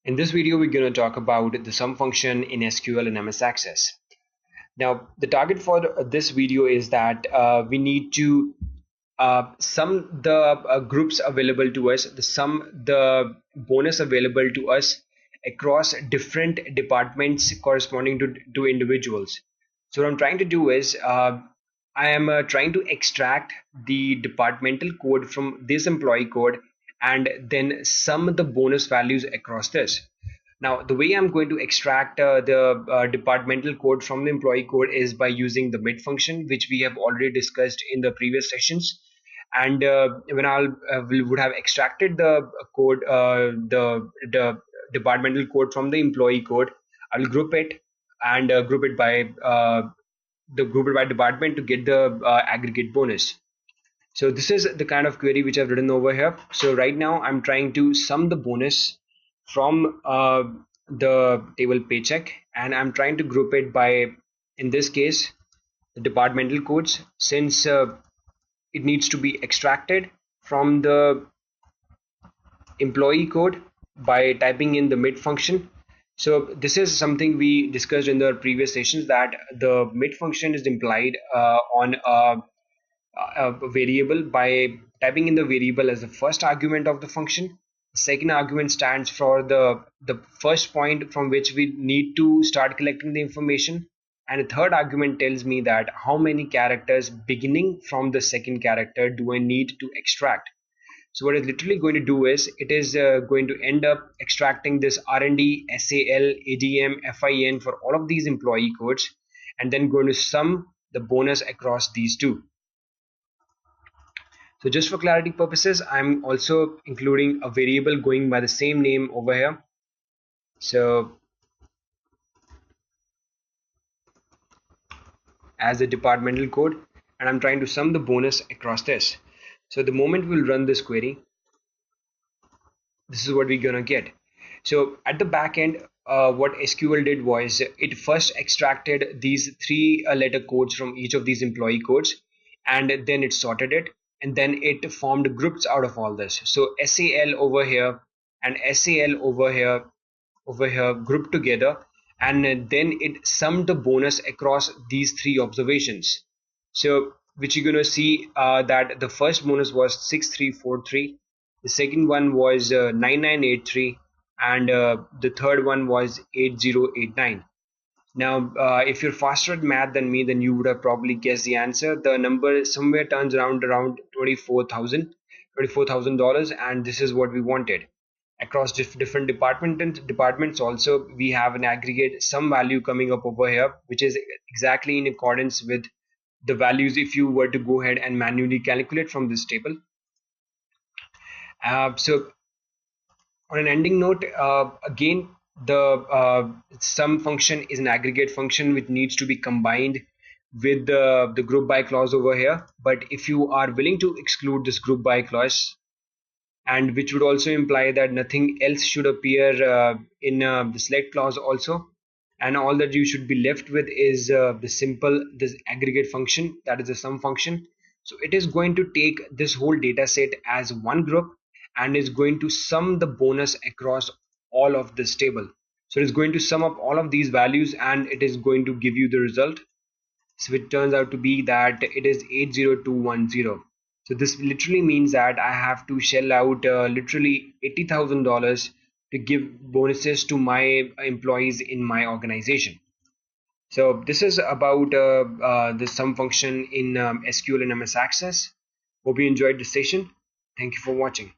In this video, we're going to talk about the sum function in SQL and MS Access. Now, the target for this video is that we need to sum the groups available to us, the bonus available to us across different departments corresponding to individuals. So what I'm trying to do is I am trying to extract the departmental code from this employee code and then sum the bonus values across this. Now, the way I'm going to extract the departmental code from the employee code is by using the mid function, which we have already discussed in the previous sessions. And when we would have extracted the code, the departmental code from the employee code, I'll group it and group it by department to get the aggregate bonus. So this is the kind of query which I've written over here. So right now I'm trying to sum the bonus from the table paycheck, and I'm trying to group it by, in this case, the departmental codes, since it needs to be extracted from the employee code by typing in the mid function. So this is something we discussed in the previous sessions, that the mid function is implied on a variable by typing in the variable as the first argument of the function. The second argument stands for the first point from which we need to start collecting the information, and the third argument tells me that how many characters beginning from the second character do I need to extract. So what it's literally going to do is it is going to end up extracting this R&D, SAL, ADM, FIN for all of these employee codes, and then going to sum the bonus across these two. So just for clarity purposes, I'm also including a variable going by the same name over here. So as the departmental code, and I'm trying to sum the bonus across this. So the moment we'll run this query, this is what we're gonna get. So at the back end, what SQL did was it first extracted these three letter codes from each of these employee codes, and then it sorted it, and then it formed groups out of all this. So SAL over here and SAL over here grouped together, and then it summed the bonus across these three observations. So which you're going to see that the first bonus was 6343, the second one was 9983, and the third one was 8089. Now, if you're faster at math than me, then you would have probably guessed the answer. The number somewhere turns around $24,000, and this is what we wanted. Across different departments also, we have an aggregate sum value coming up over here, which is exactly in accordance with the values if you were to go ahead and manually calculate from this table. So on an ending note, again, the sum function is an aggregate function which needs to be combined with the group by clause over here. But if you are willing to exclude this group by clause, and which would also imply that nothing else should appear in the select clause also, and all that you should be left with is this aggregate function, that is the sum function. So it is going to take this whole data set as one group and is going to sum the bonus across all of this table. So it is going to sum up all of these values and it is going to give you the result. So it turns out to be that it is 80210. So this literally means that I have to shell out literally $80,000 to give bonuses to my employees in my organization. So this is about the sum function in SQL and MS Access. Hope you enjoyed the session. Thank you for watching.